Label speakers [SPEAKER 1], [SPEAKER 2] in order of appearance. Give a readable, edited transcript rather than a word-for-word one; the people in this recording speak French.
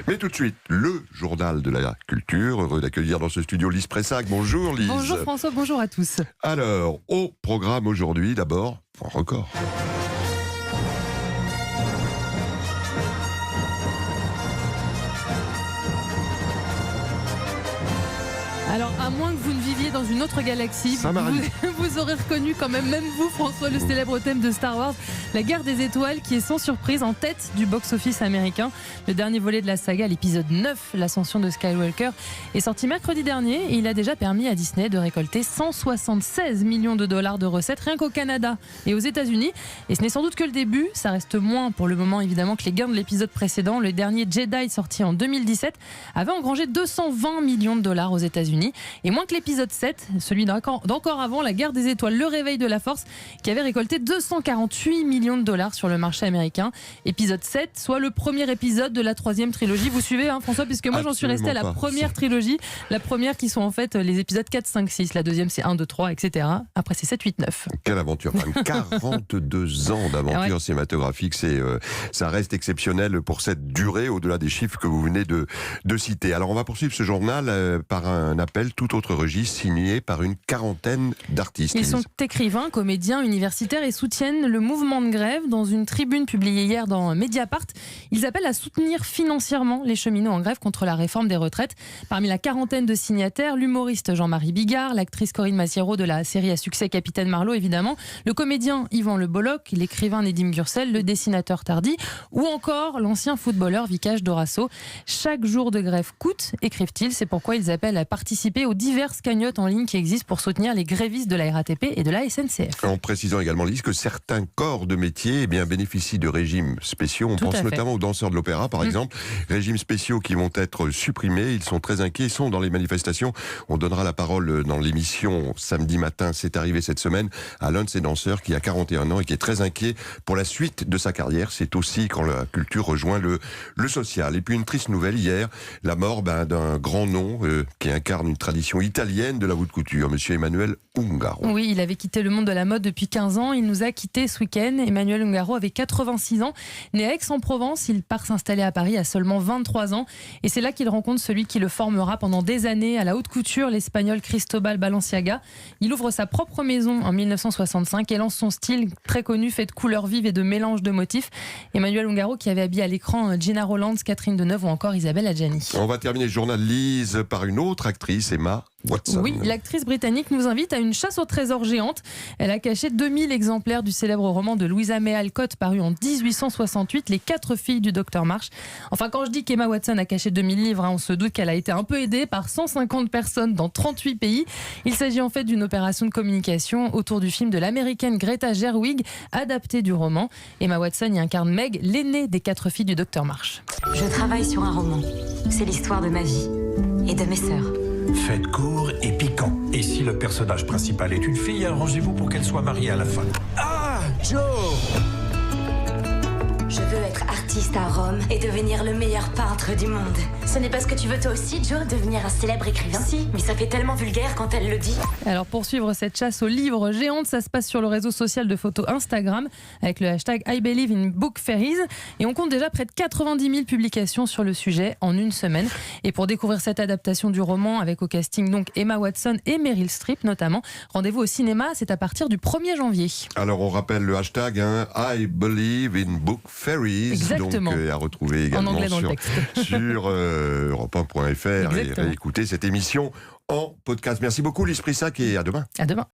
[SPEAKER 1] Mais tout de suite, le journal de la culture. Heureux d'accueillir dans ce studio Lise Pressac. Bonjour Lise.
[SPEAKER 2] Bonjour François, bonjour à tous.
[SPEAKER 1] Alors, au programme aujourd'hui, d'abord, point record.
[SPEAKER 2] Alors, à moins que vous ne viviez dans une autre galaxie, vous aurez reconnu quand même vous, François, le célèbre thème de Star Wars, la guerre des étoiles, qui est sans surprise en tête du box-office américain. Le dernier volet de la saga, l'épisode 9, l'ascension de Skywalker, est sorti mercredi dernier et il a déjà permis à Disney de récolter 176 millions de dollars de recettes rien qu'au Canada et aux États-Unis. Et ce n'est sans doute que le début, ça reste moins pour le moment évidemment que les gains de l'épisode précédent. Le dernier Jedi, sorti en 2017, avait engrangé 220 millions de dollars aux États-Unis. Et moins que l'épisode 7, celui d'encore avant, la guerre des étoiles, le réveil de la force, qui avait récolté 248 millions de dollars sur le marché américain. Épisode 7, soit le premier épisode de la troisième trilogie. Vous suivez, François, puisque moi j'en suis restée à la première trilogie. La première qui sont en fait les épisodes 4, 5, 6. La deuxième c'est 1, 2, 3, etc. Après c'est 7, 8, 9.
[SPEAKER 1] Quelle aventure, 42 ans d'aventure cinématographique. Ça reste exceptionnel pour cette durée, au-delà des chiffres que vous venez de citer. Alors on va poursuivre ce journal par un appel tout autre registre, signé par une quarantaine d'artistes.
[SPEAKER 2] Ils sont écrivains, comédiens, universitaires et soutiennent le mouvement de grève. Dans une tribune publiée hier dans Mediapart, ils appellent à soutenir financièrement les cheminots en grève contre la réforme des retraites. Parmi la quarantaine de signataires, l'humoriste Jean-Marie Bigard, l'actrice Corinne Massiero de la série à succès Capitaine Marlowe évidemment, le comédien Yvan Le Bolloc, l'écrivain Nedim Gursel, le dessinateur Tardy ou encore l'ancien footballeur Vicage Dorasso. Chaque jour de grève coûte, écrivent-ils, c'est pourquoi ils appellent à participer aux diverses cagnottes en ligne qui existent pour soutenir les grévistes de la RATP et de la SNCF.
[SPEAKER 1] En précisant également, Lise, que certains corps de métier bénéficient de régimes spéciaux. On pense notamment aux danseurs de l'opéra, par exemple. Régimes spéciaux qui vont être supprimés. Ils sont très inquiets, ils sont dans les manifestations. On donnera la parole dans l'émission samedi matin. C'est arrivé cette semaine à l'un de ces danseurs qui a 41 ans et qui est très inquiet pour la suite de sa carrière. C'est aussi quand la culture rejoint le social. Et puis une triste nouvelle hier, la mort d'un grand nom qui incarne une tradition italienne de la haute couture, monsieur Emmanuel Ungaro.
[SPEAKER 2] Oui, il avait quitté le monde de la mode depuis 15 ans. Il nous a quittés ce week-end. Emmanuel Ungaro avait 86 ans. Né à Aix-en-Provence, il part s'installer à Paris à seulement 23 ans. Et c'est là qu'il rencontre celui qui le formera pendant des années à la haute couture, l'espagnol Cristobal Balenciaga. Il ouvre sa propre maison en 1965 et lance son style très connu, fait de couleurs vives et de mélanges de motifs. Emmanuel Ungaro qui avait habillé à l'écran Gina Rolands, Catherine Deneuve ou encore Isabelle Adjani.
[SPEAKER 1] On va terminer le journal Lise par une autre actrice, Emma Watson.
[SPEAKER 2] Oui, l'actrice britannique nous invite à une chasse au trésor géante. Elle a caché 2000 exemplaires du célèbre roman de Louisa May Alcott paru en 1868, Les 4 filles du Docteur March. Enfin, quand je dis qu'Emma Watson a caché 2000 livres, on se doute qu'elle a été un peu aidée par 150 personnes dans 38 pays. Il s'agit en fait d'une opération de communication autour du film de l'américaine Greta Gerwig, adapté du roman. Emma Watson y incarne Meg, l'aînée des 4 filles du Docteur March.
[SPEAKER 3] Je travaille sur un roman. C'est l'histoire de ma vie et de mes sœurs.
[SPEAKER 4] Faites court et piquant. Et si le personnage principal est une fille, arrangez-vous pour qu'elle soit mariée à la fin. Ah, Joe!
[SPEAKER 3] Je veux être artiste à Rome et devenir le meilleur peintre du monde. Ce n'est pas ce que tu veux toi aussi, Joe, devenir un célèbre écrivain? Si, mais ça fait tellement vulgaire quand elle le dit.
[SPEAKER 2] Alors pour suivre cette chasse aux livres géantes, ça se passe sur le réseau social de photos Instagram avec le hashtag I Believe in Book Fairies. Et on compte déjà près de 90 000 publications sur le sujet en une semaine. Et pour découvrir cette adaptation du roman avec au casting donc Emma Watson et Meryl Streep notamment, rendez-vous au cinéma, c'est à partir du 1er janvier.
[SPEAKER 1] Alors on rappelle le hashtag I Believe in Book Fairies.
[SPEAKER 2] Exactement.
[SPEAKER 1] Donc à retrouver également
[SPEAKER 2] en anglais dans le texte.
[SPEAKER 1] sur europe1.fr et réécouter cette émission en podcast. Merci beaucoup Lise Pressac et à demain.
[SPEAKER 2] À demain.